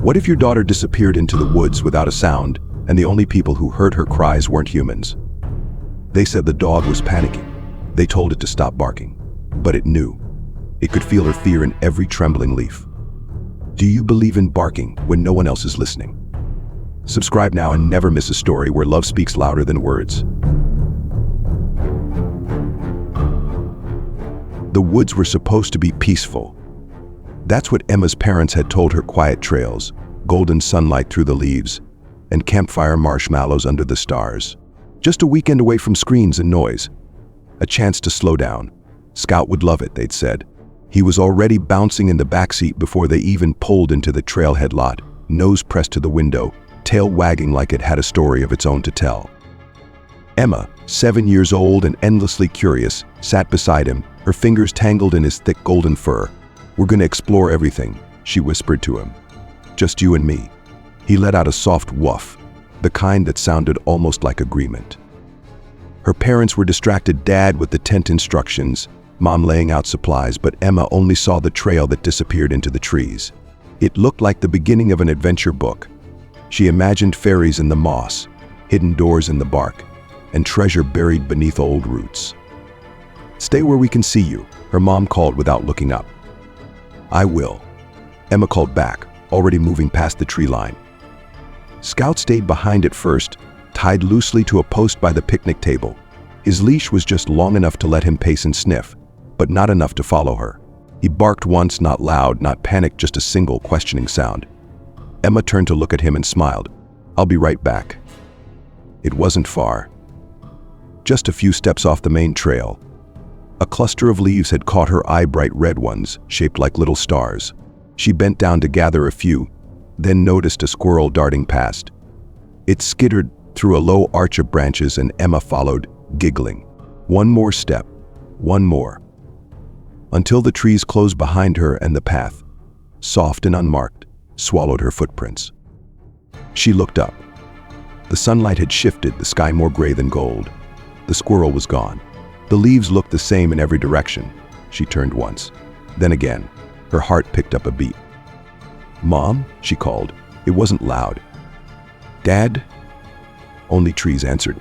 What if your daughter disappeared into the woods without a sound, and the only people who heard her cries weren't humans? They said the dog was panicking. They told it to stop barking. But it knew. It could feel her fear in every trembling leaf. Do you believe in barking when no one else is listening? Subscribe now and never miss a story where love speaks louder than words. The woods were supposed to be peaceful. That's what Emma's parents had told her: quiet trails, golden sunlight through the leaves, and campfire marshmallows under the stars. Just a weekend away from screens and noise. A chance to slow down. Scout would love it, they'd said. He was already bouncing in the backseat before they even pulled into the trailhead lot, nose pressed to the window, tail wagging like it had a story of its own to tell. Emma, 7 years old and endlessly curious, sat beside him, her fingers tangled in his thick golden fur. "We're going to explore everything," she whispered to him. "Just you and me." He let out a soft woof, the kind that sounded almost like agreement. Her parents were distracted, Dad with the tent instructions, Mom laying out supplies, but Emma only saw the trail that disappeared into the trees. It looked like the beginning of an adventure book. She imagined fairies in the moss, hidden doors in the bark, and treasure buried beneath old roots. "Stay where we can see you," her mom called without looking up. "I will," Emma called back, already moving past the tree line. Scout stayed behind at first, tied loosely to a post by the picnic table. His leash was just long enough to let him pace and sniff, but not enough to follow her. He barked once, not loud, not panicked, just a single questioning sound. Emma turned to look at him and smiled. "I'll be right back." It wasn't far. Just a few steps off the main trail. A cluster of leaves had caught her eye, bright red ones, shaped like little stars. She bent down to gather a few, then noticed a squirrel darting past. It skittered through a low arch of branches and Emma followed, giggling. One more step, one more. Until the trees closed behind her and the path, soft and unmarked, swallowed her footprints. She looked up. The sunlight had shifted, the sky more gray than gold. The squirrel was gone. The leaves looked the same in every direction. She turned once, then again. Her heart picked up a beat. "Mom?" she called. It wasn't loud. "Dad?" Only trees answered.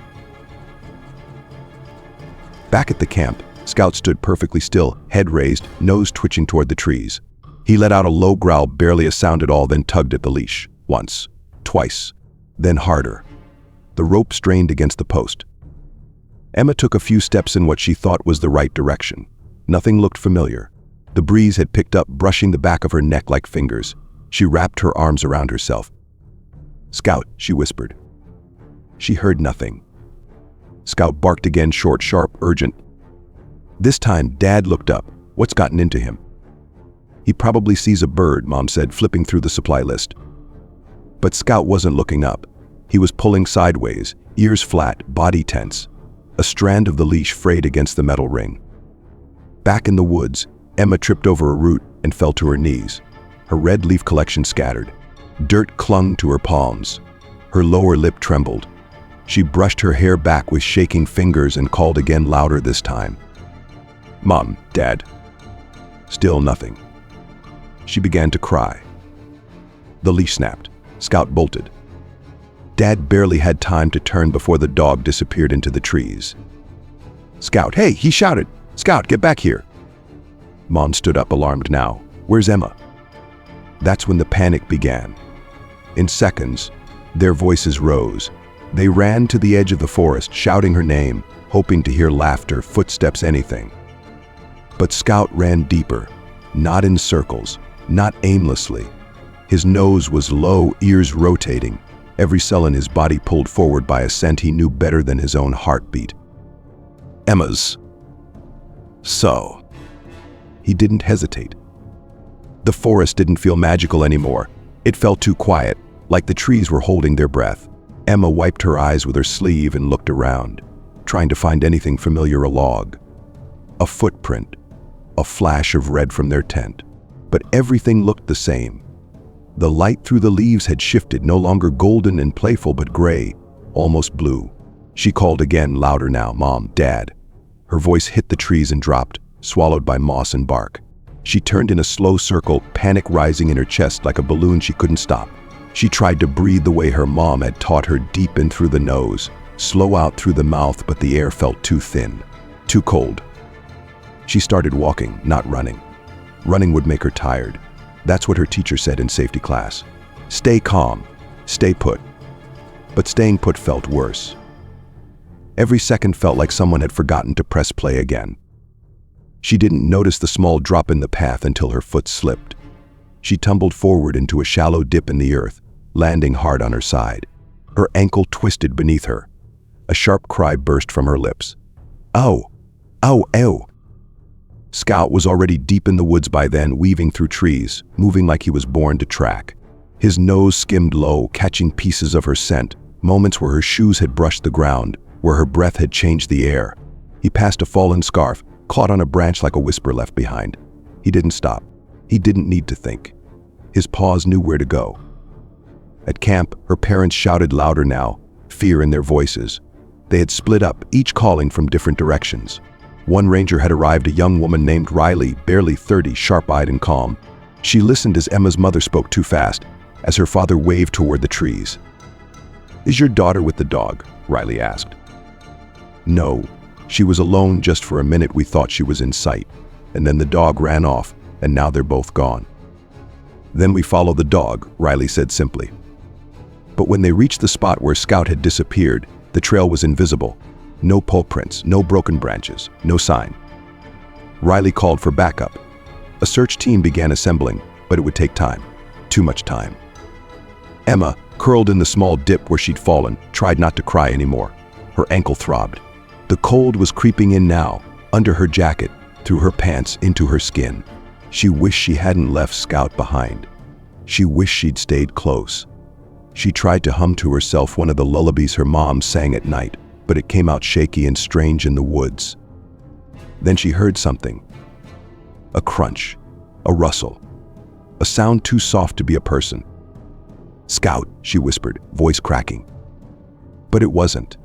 Back at the camp, Scout stood perfectly still, head raised, nose twitching toward the trees. He let out a low growl, barely a sound at all, then tugged at the leash. Once, twice, then harder. The rope strained against the post. Emma took a few steps in what she thought was the right direction. Nothing looked familiar. The breeze had picked up, brushing the back of her neck like fingers. She wrapped her arms around herself. "Scout," she whispered. She heard nothing. Scout barked again, short, sharp, urgent. This time, Dad looked up. What's gotten into him? "He probably sees a bird," Mom said, flipping through the supply list. But Scout wasn't looking up. He was pulling sideways, ears flat, body tense. A strand of the leash frayed against the metal ring. Back in the woods, Emma tripped over a root and fell to her knees. Her red leaf collection scattered. Dirt clung to her palms. Her lower lip trembled. She brushed her hair back with shaking fingers and called again, louder this time. "Mom, Dad." Still nothing. She began to cry. The leash snapped. Scout bolted. Dad barely had time to turn before the dog disappeared into the trees. "Scout, hey!" he shouted. "Scout, get back here!" Mom stood up, alarmed now. "Where's Emma?" That's when the panic began. In seconds, their voices rose. They ran to the edge of the forest, shouting her name, hoping to hear laughter, footsteps, anything. But Scout ran deeper, not in circles, not aimlessly. His nose was low, ears rotating, every cell in his body pulled forward by a scent he knew better than his own heartbeat. Emma's. So. He didn't hesitate. The forest didn't feel magical anymore. It felt too quiet, like the trees were holding their breath. Emma wiped her eyes with her sleeve and looked around, trying to find anything familiar, a log, a footprint, a flash of red from their tent. But everything looked the same. The light through the leaves had shifted, no longer golden and playful, but gray, almost blue. She called again, louder now, "Mom, Dad." Her voice hit the trees and dropped, swallowed by moss and bark. She turned in a slow circle, panic rising in her chest like a balloon she couldn't stop. She tried to breathe the way her mom had taught her, deep in through the nose, slow out through the mouth, but the air felt too thin, too cold. She started walking, not running. Running would make her tired. That's what her teacher said in safety class. Stay calm, stay put. But staying put felt worse. Every second felt like someone had forgotten to press play again. She didn't notice the small drop in the path until her foot slipped. She tumbled forward into a shallow dip in the earth, landing hard on her side. Her ankle twisted beneath her. A sharp cry burst from her lips. "Ow! Ow! Ow!" Scout was already deep in the woods by then, weaving through trees, moving like he was born to track. His nose skimmed low, catching pieces of her scent, moments where her shoes had brushed the ground, where her breath had changed the air. He passed a fallen scarf, caught on a branch like a whisper left behind. He didn't stop. He didn't need to think. His paws knew where to go. At camp, her parents shouted louder now, fear in their voices. They had split up, each calling from different directions. One ranger had arrived, a young woman named Riley, barely 30, sharp-eyed and calm. She listened as Emma's mother spoke too fast, as her father waved toward the trees. "Is your daughter with the dog?" Riley asked. "No. She was alone just for a minute. We thought she was in sight. And then the dog ran off, and now they're both gone." "Then we follow the dog," Riley said simply. But when they reached the spot where Scout had disappeared, the trail was invisible. No paw prints, no broken branches, no sign. Riley called for backup. A search team began assembling, but it would take time. Too much time. Emma, curled in the small dip where she'd fallen, tried not to cry anymore. Her ankle throbbed. The cold was creeping in now, under her jacket, through her pants, into her skin. She wished she hadn't left Scout behind. She wished she'd stayed close. She tried to hum to herself one of the lullabies her mom sang at night, but it came out shaky and strange in the woods. Then she heard something. A crunch, a rustle, a sound too soft to be a person. "Scout," she whispered, voice cracking. But it wasn't.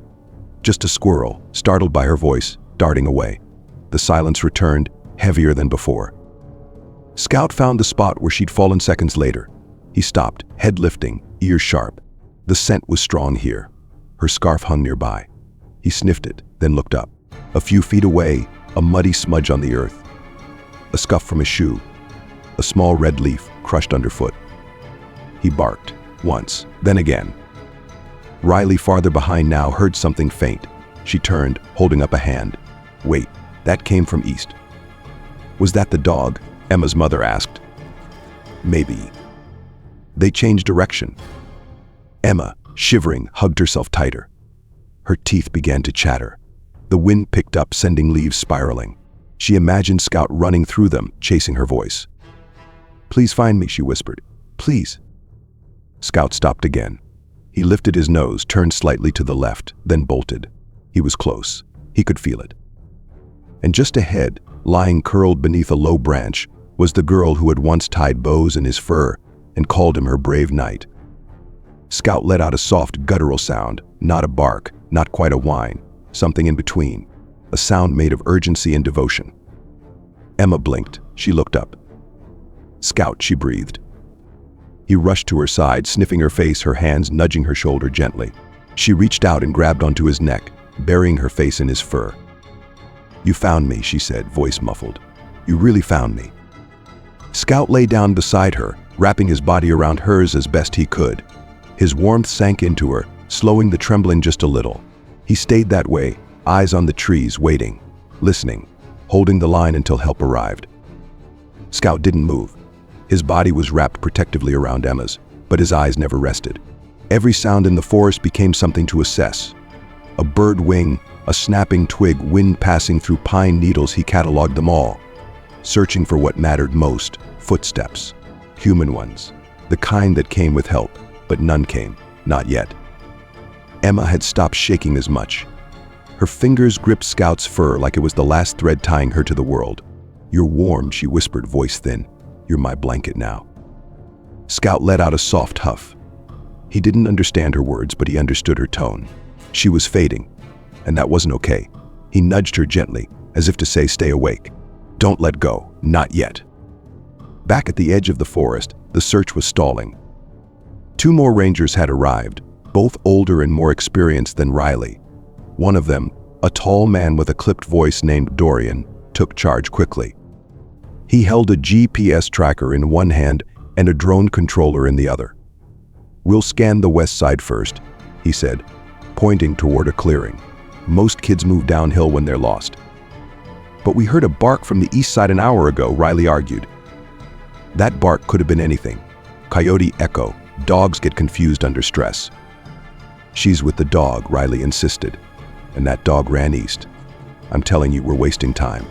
Just a squirrel, startled by her voice, darting away. The silence returned, heavier than before. Scout found the spot where she'd fallen seconds later. He stopped, head lifting, ears sharp. The scent was strong here. Her scarf hung nearby. He sniffed it, then looked up. A few feet away, a muddy smudge on the earth. A scuff from his shoe. A small red leaf crushed underfoot. He barked, once, then again. Riley, farther behind now, heard something faint. She turned, holding up a hand. Wait, that came from east. Was that the dog? Emma's mother asked. Maybe. They changed direction. Emma, shivering, hugged herself tighter. Her teeth began to chatter. The wind picked up, sending leaves spiraling. She imagined Scout running through them, chasing her voice. "Please find me," she whispered. "Please." Scout stopped again. He lifted his nose, turned slightly to the left, then bolted. He was close. He could feel it. And just ahead, lying curled beneath a low branch, was the girl who had once tied bows in his fur and called him her brave knight. Scout let out a soft, guttural sound, not a bark, not quite a whine, something in between, a sound made of urgency and devotion. Emma blinked. She looked up. "Scout," she breathed. He rushed to her side, sniffing her face, her hands nudging her shoulder gently. She reached out and grabbed onto his neck, burying her face in his fur. "You found me," she said, voice muffled. "You really found me." Scout lay down beside her, wrapping his body around hers as best he could. His warmth sank into her, slowing the trembling just a little. He stayed that way, eyes on the trees, waiting, listening, holding the line until help arrived. Scout didn't move. His body was wrapped protectively around Emma's, but his eyes never rested. Every sound in the forest became something to assess. A bird wing, a snapping twig, wind passing through pine needles, he cataloged them all, searching for what mattered most, footsteps, human ones, the kind that came with help, but none came, not yet. Emma had stopped shaking as much. Her fingers gripped Scout's fur like it was the last thread tying her to the world. "You're warm," she whispered, voice thin. "You're my blanket now." Scout let out a soft huff. He didn't understand her words, but he understood her tone. She was fading, and that wasn't okay. He nudged her gently, as if to say, "Stay awake. Don't let go, not yet." Back at the edge of the forest, the search was stalling. 2 more rangers had arrived, both older and more experienced than Riley. One of them, a tall man with a clipped voice named Dorian, took charge quickly. He held a GPS tracker in one hand and a drone controller in the other. "We'll scan the west side first," he said, pointing toward a clearing. "Most kids move downhill when they're lost." "But we heard a bark from the east side an hour ago," Riley argued. "That bark could have been anything. Coyote echo. Dogs get confused under stress." "She's with the dog," Riley insisted. "And that dog ran east. I'm telling you, we're wasting time."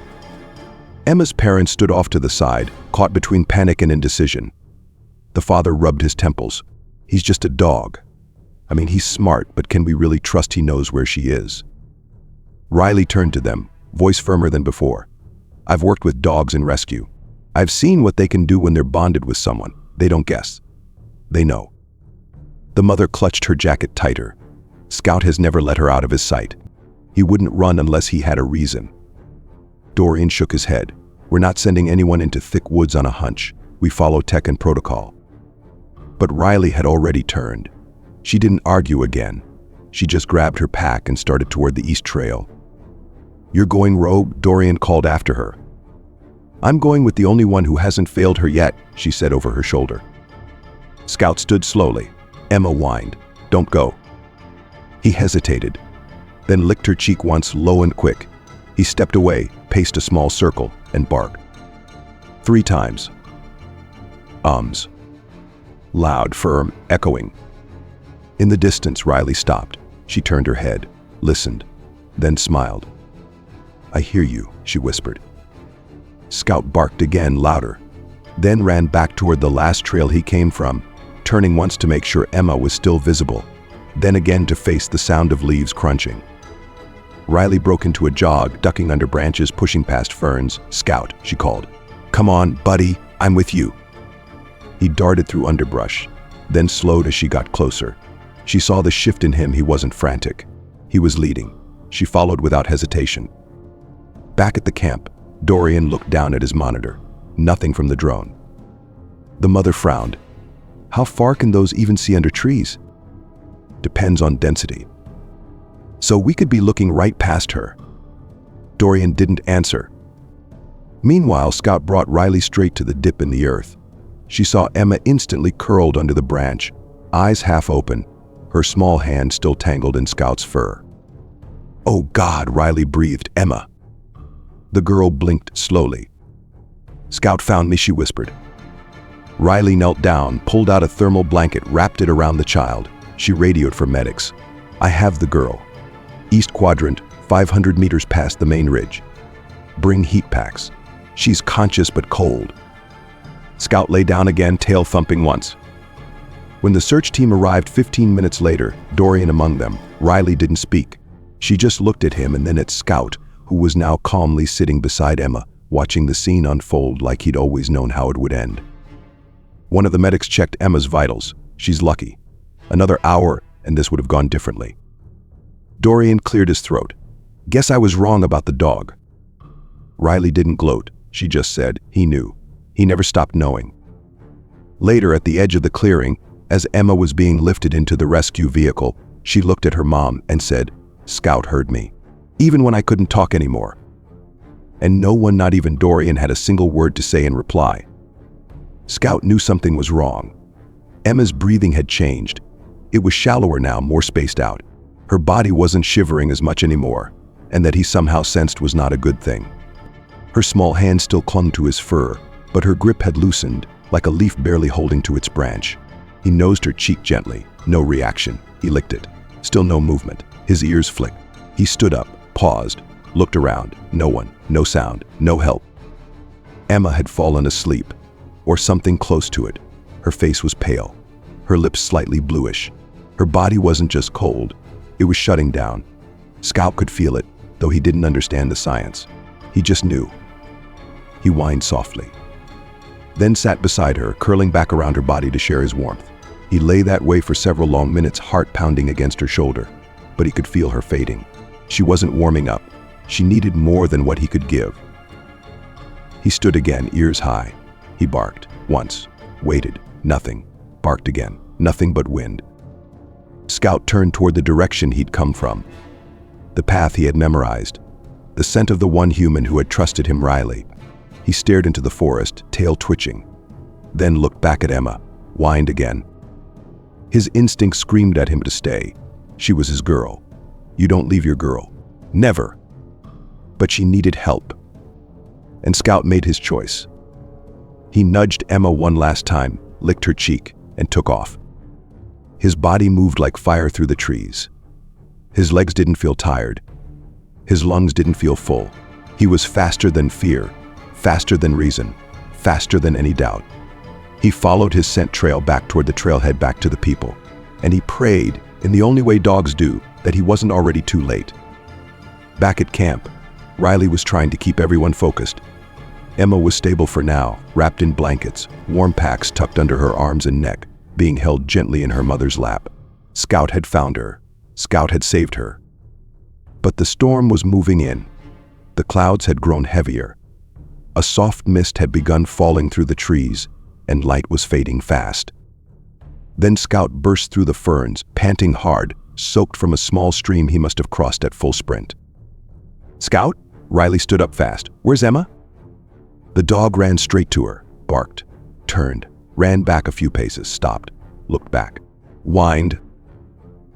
Emma's parents stood off to the side, caught between panic and indecision. The father rubbed his temples. "He's just a dog. I mean, he's smart, but can we really trust he knows where she is?" Riley turned to them, voice firmer than before. "I've worked with dogs in rescue. I've seen what they can do when they're bonded with someone. They don't guess. They know." The mother clutched her jacket tighter. Scout has never let her out of his sight. He wouldn't run unless he had a reason. Dorian shook his head. "We're not sending anyone into thick woods on a hunch. We follow tech and protocol." But Riley had already turned. She didn't argue again. She just grabbed her pack and started toward the east trail. "You're going rogue?" Dorian called after her. "I'm going with the only one who hasn't failed her yet," she said over her shoulder. Scout stood slowly. Emma whined, "Don't go." He hesitated, then licked her cheek once, low and quick. He stepped away, paced a small circle, and barked. 3 times. Ums. Loud, firm, echoing. In the distance, Riley stopped. She turned her head, listened, then smiled. "I hear you," she whispered. Scout barked again, louder, then ran back toward the last trail he came from, turning once to make sure Emma was still visible, then again to face the sound of leaves crunching. Riley broke into a jog, ducking under branches, pushing past ferns. "Scout," she called. "Come on, buddy, I'm with you." He darted through underbrush, then slowed as she got closer. She saw the shift in him. He wasn't frantic. He was leading. She followed without hesitation. Back at the camp, Dorian looked down at his monitor. Nothing from the drone. The mother frowned. "How far can those even see under trees?" "Depends on density." "So we could be looking right past her." Dorian didn't answer. Meanwhile, Scout brought Riley straight to the dip in the earth. She saw Emma instantly curled under the branch, eyes half open, her small hand still tangled in Scout's fur. "Oh God," Riley breathed. "Emma." The girl blinked slowly. "Scout found me," she whispered. Riley knelt down, pulled out a thermal blanket, wrapped it around the child. She radioed for medics. "I have the girl. East quadrant, 500 meters past the main ridge. Bring heat packs. She's conscious but cold." Scout lay down again, tail thumping once. When the search team arrived 15 minutes later, Dorian among them, Riley didn't speak. She just looked at him and then at Scout, who was now calmly sitting beside Emma, watching the scene unfold like he'd always known how it would end. One of the medics checked Emma's vitals. "She's lucky. Another hour, and this would have gone differently." Dorian cleared his throat. "Guess I was wrong about the dog." Riley didn't gloat. She just said, he knew. He never stopped knowing. Later, at the edge of the clearing, as Emma was being lifted into the rescue vehicle, she looked at her mom and said, "Scout heard me, even when I couldn't talk anymore." And no one, not even Dorian, had a single word to say in reply. Scout knew something was wrong. Emma's breathing had changed. It was shallower now, more spaced out. Her body wasn't shivering as much anymore, and that he somehow sensed was not a good thing. Her small hand still clung to his fur, but her grip had loosened, like a leaf barely holding to its branch. He nosed her cheek gently. No reaction. He licked it. Still no movement. His ears flicked. He stood up, paused, looked around. No one, no sound, no help. Emma had fallen asleep, or something close to it. Her face was pale, her lips slightly bluish. Her body wasn't just cold, it was shutting down. Scout could feel it, though he didn't understand the science. He just knew. He whined softly, then sat beside her, curling back around her body to share his warmth. He lay that way for several long minutes, heart pounding against her shoulder, but he could feel her fading. She wasn't warming up. She needed more than what he could give. He stood again, ears high. He barked. Once. Waited. Nothing. Barked again. Nothing but wind. Scout turned toward the direction he'd come from. The path he had memorized. The scent of the one human who had trusted him, Riley. He stared into the forest, tail twitching. Then looked back at Emma, whined again. His instinct screamed at him to stay. She was his girl. You don't leave your girl. Never. But she needed help. And Scout made his choice. He nudged Emma one last time, licked her cheek, and took off. His body moved like fire through the trees. His legs didn't feel tired. His lungs didn't feel full. He was faster than fear, faster than reason, faster than any doubt. He followed his scent trail back toward the trailhead, back to the people. And he prayed, in the only way dogs do, that he wasn't already too late. Back at camp, Riley was trying to keep everyone focused. Emma was stable for now, wrapped in blankets, warm packs tucked under her arms and neck, being held gently in her mother's lap. Scout had found her. Scout had saved her. But the storm was moving in. The clouds had grown heavier. A soft mist had begun falling through the trees, and light was fading fast. Then Scout burst through the ferns, panting hard, soaked from a small stream he must have crossed at full sprint. "Scout?" Riley stood up fast. "Where's Emma?" The dog ran straight to her, barked, turned, ran back a few paces, stopped, looked back, whined.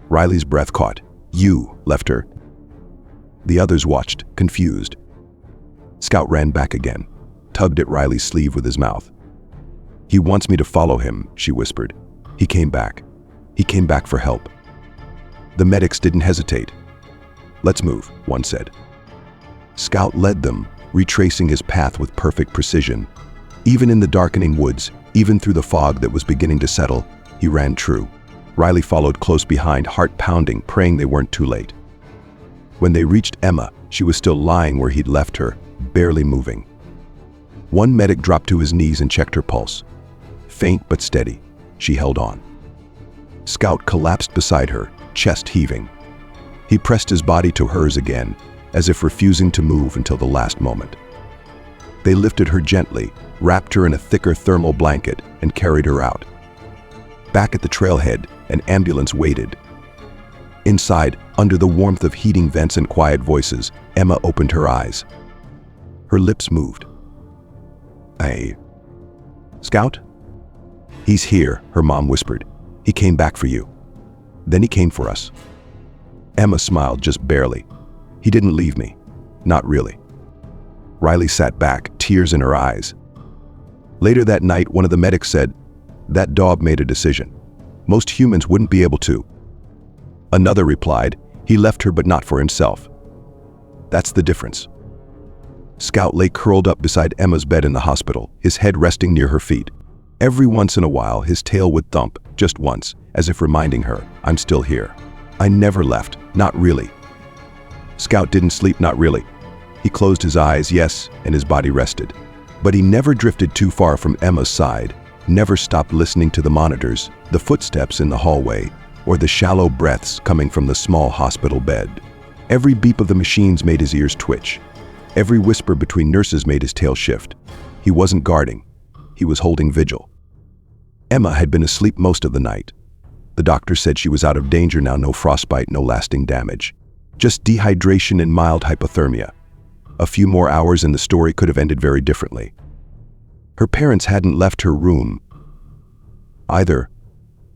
Riley's breath caught. "You left her." The others watched, confused. Scout ran back again, tugged at Riley's sleeve with his mouth. "He wants me to follow him," she whispered. "He came back. He came back for help." The medics didn't hesitate. "Let's move," one said. Scout led them, retracing his path with perfect precision. Even in the darkening woods, even through the fog that was beginning to settle, he ran true. Riley followed close behind, heart pounding, praying they weren't too late. When they reached Emma, she was still lying where he'd left her, barely moving. One medic dropped to his knees and checked her pulse. Faint but steady, she held on. Scout collapsed beside her, chest heaving. He pressed his body to hers again, as if refusing to move until the last moment. They lifted her gently, wrapped her in a thicker thermal blanket, and carried her out. Back at the trailhead, an ambulance waited. Inside, under the warmth of heating vents and quiet voices, Emma opened her eyes. Her lips moved. Scout?" "He's here," her mom whispered. "He came back for you. Then he came for us." Emma smiled, just barely. "He didn't leave me. Not really." Riley sat back, tears in her eyes. Later that night, one of the medics said, "That dog made a decision. Most humans wouldn't be able to." Another replied, "He left her but not for himself." That's the difference. Scout lay curled up beside Emma's bed in the hospital, his head resting near her feet. Every once in a while, his tail would thump, just once, as if reminding her, "I'm still here. I never left, not really." Scout didn't sleep, not really. He closed his eyes, yes, and his body rested. But he never drifted too far from Emma's side, never stopped listening to the monitors, the footsteps in the hallway, or the shallow breaths coming from the small hospital bed. Every beep of the machines made his ears twitch. Every whisper between nurses made his tail shift. He wasn't guarding. He was holding vigil. Emma had been asleep most of the night. The doctor said she was out of danger now, no frostbite, no lasting damage. Just dehydration and mild hypothermia. A few more hours and the story could have ended very differently. Her parents hadn't left her room either.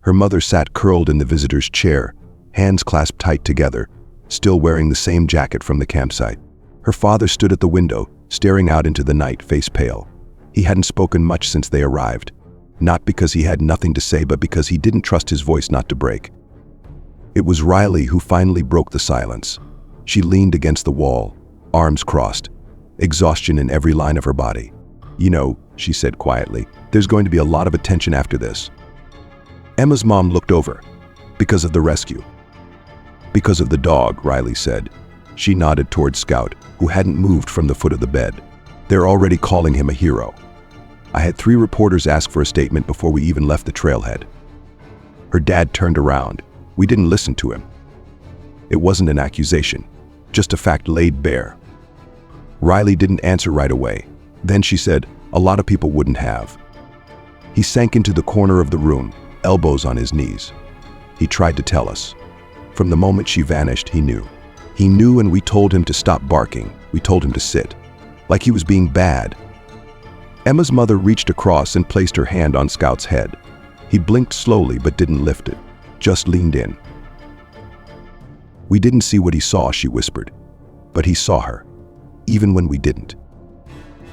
Her mother sat curled in the visitor's chair, hands clasped tight together, still wearing the same jacket from the campsite. Her father stood at the window, staring out into the night, face pale. He hadn't spoken much since they arrived. Not because he had nothing to say, but because he didn't trust his voice not to break. It was Riley who finally broke the silence. She leaned against the wall, arms crossed, exhaustion in every line of her body. "You know," she said quietly, "there's going to be a lot of attention after this." Emma's mom looked over. "Because of the rescue." "Because of the dog," Riley said. She nodded toward Scout, who hadn't moved from the foot of the bed. "They're already calling him a hero. I had 3 reporters ask for a statement before we even left the trailhead." Her dad turned around. "We didn't listen to him." It wasn't an accusation, just a fact laid bare. Riley didn't answer right away. Then she said, A lot of people wouldn't have. He sank into the corner of the room, elbows on his knees. He tried to tell us. From the moment she vanished, he knew. He knew, and we told him to stop barking. We told him to sit. Like he was being bad. Emma's mother reached across and placed her hand on Scout's head. He blinked slowly but didn't lift it, just leaned in. We didn't see what he saw, she whispered, but he saw her, even when we didn't.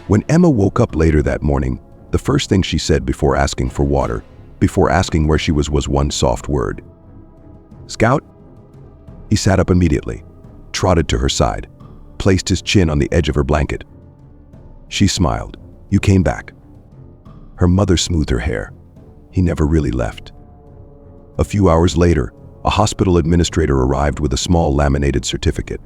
When Emma woke up later that morning, the first thing she said before asking for water, before asking where she was one soft word. "Scout?" He sat up immediately, trotted to her side, placed his chin on the edge of her blanket. She smiled. "You came back." Her mother smoothed her hair. He never really left. A few hours later, a hospital administrator arrived with a small laminated certificate.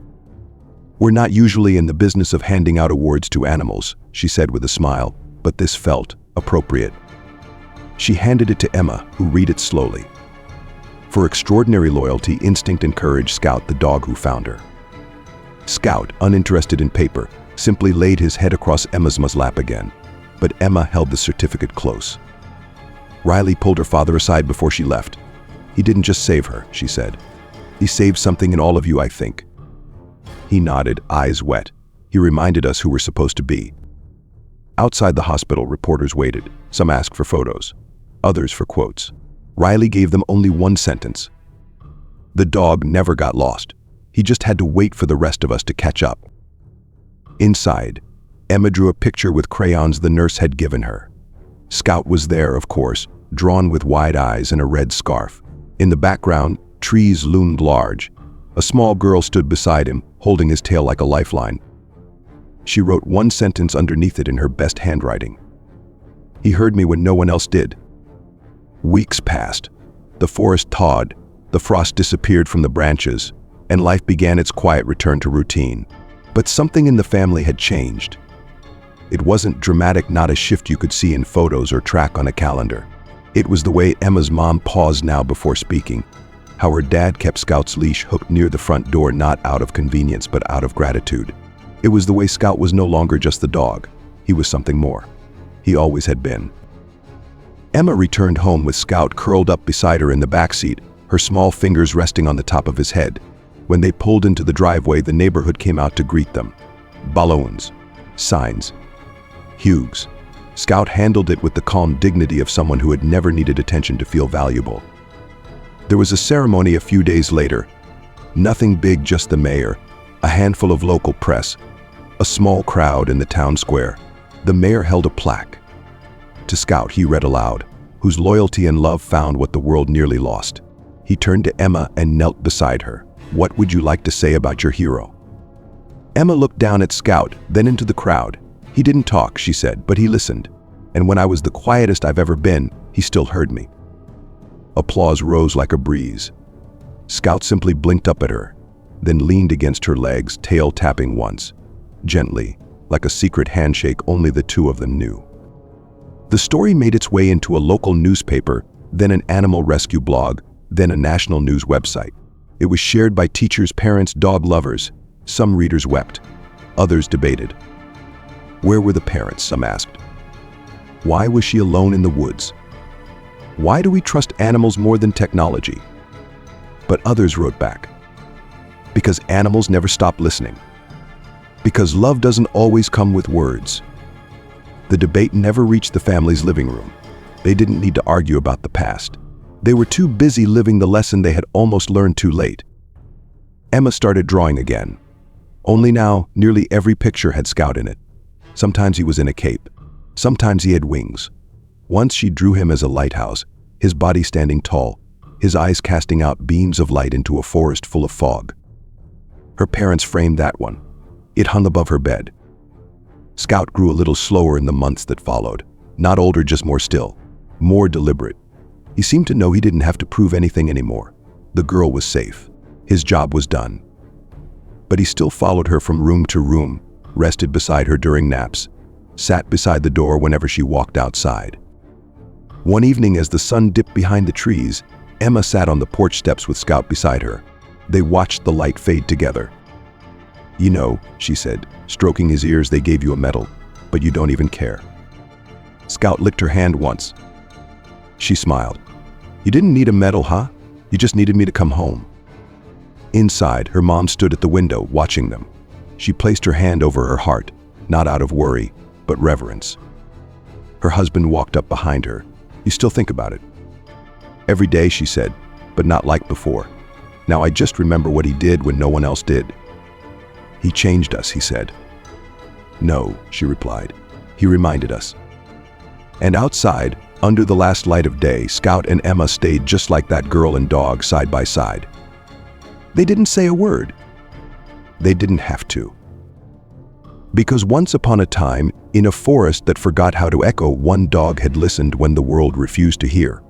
"We're not usually in the business of handing out awards to animals," she said with a smile, but this felt appropriate. She handed it to Emma, who read it slowly. "For extraordinary loyalty, instinct, and courage, Scout, the dog who found her." Scout, uninterested in paper, simply laid his head across Emma's lap again, but Emma held the certificate close. Riley pulled her father aside before she left. "He didn't just save her," she said. "He saved something in all of you, I think." He nodded, eyes wet. He reminded us who we're supposed to be. Outside the hospital, reporters waited. Some asked for photos, others for quotes. Riley gave them only one sentence. "The dog never got lost. He just had to wait for the rest of us to catch up." Inside, Emma drew a picture with crayons the nurse had given her. Scout was there, of course, drawn with wide eyes and a red scarf. In the background, trees loomed large. A small girl stood beside him, holding his tail like a lifeline. She wrote one sentence underneath it in her best handwriting. "He heard me when no one else did." Weeks passed. The forest thawed, the frost disappeared from the branches, and life began its quiet return to routine. But something in the family had changed. It wasn't dramatic, not a shift you could see in photos or track on a calendar. It was the way Emma's mom paused now before speaking, how her dad kept Scout's leash hooked near the front door, not out of convenience but out of gratitude. It was the way Scout was no longer just the dog. He was something more. He always had been. Emma returned home with Scout curled up beside her in the backseat, her small fingers resting on the top of his head. When they pulled into the driveway, the neighborhood came out to greet them. Balloons, signs, hues. Scout handled it with the calm dignity of someone who had never needed attention to feel valuable. There was a ceremony a few days later. Nothing big, just the mayor, a handful of local press, a small crowd in the town square. The mayor held a plaque. To Scout, he read aloud, "Whose loyalty and love found what the world nearly lost." He turned to Emma and knelt beside her. "What would you like to say about your hero?" Emma looked down at Scout, then into the crowd. "He didn't talk," she said, "but he listened. And when I was the quietest I've ever been, he still heard me." Applause rose like a breeze. Scout simply blinked up at her, then leaned against her legs, tail tapping once, gently, like a secret handshake only the two of them knew. The story made its way into a local newspaper, then an animal rescue blog, then a national news website. It was shared by teachers, parents, dog lovers. Some readers wept. Others debated. Where were the parents? Some asked. Why was she alone in the woods? Why do we trust animals more than technology? But others wrote back. Because animals never stop listening. Because love doesn't always come with words. The debate never reached the family's living room. They didn't need to argue about the past. They were too busy living the lesson they had almost learned too late. Emma started drawing again. Only now, nearly every picture had Scout in it. Sometimes he was in a cape. Sometimes he had wings. Once she drew him as a lighthouse, his body standing tall, his eyes casting out beams of light into a forest full of fog. Her parents framed that one. It hung above her bed. Scout grew a little slower in the months that followed. Not older, just more still, more deliberate. He seemed to know he didn't have to prove anything anymore. The girl was safe. His job was done. But he still followed her from room to room, rested beside her during naps, sat beside the door whenever she walked outside. One evening, as the sun dipped behind the trees, Emma sat on the porch steps with Scout beside her. They watched the light fade together. "You know," she said, stroking his ears, "they gave you a medal, but you don't even care." Scout licked her hand once. She smiled. You didn't need a medal, huh? You just needed me to come home. Inside, her mom stood at the window, watching them. She placed her hand over her heart, not out of worry, but reverence. Her husband walked up behind her. You still think about it? Every day, she said, but not like before. Now I just remember what he did when no one else did. He changed us, he said. No, she replied. He reminded us. And outside, under the last light of day, Scout and Emma stayed just like that girl and dog side by side. They didn't say a word. They didn't have to. Because once upon a time, in a forest that forgot how to echo, one dog had listened when the world refused to hear.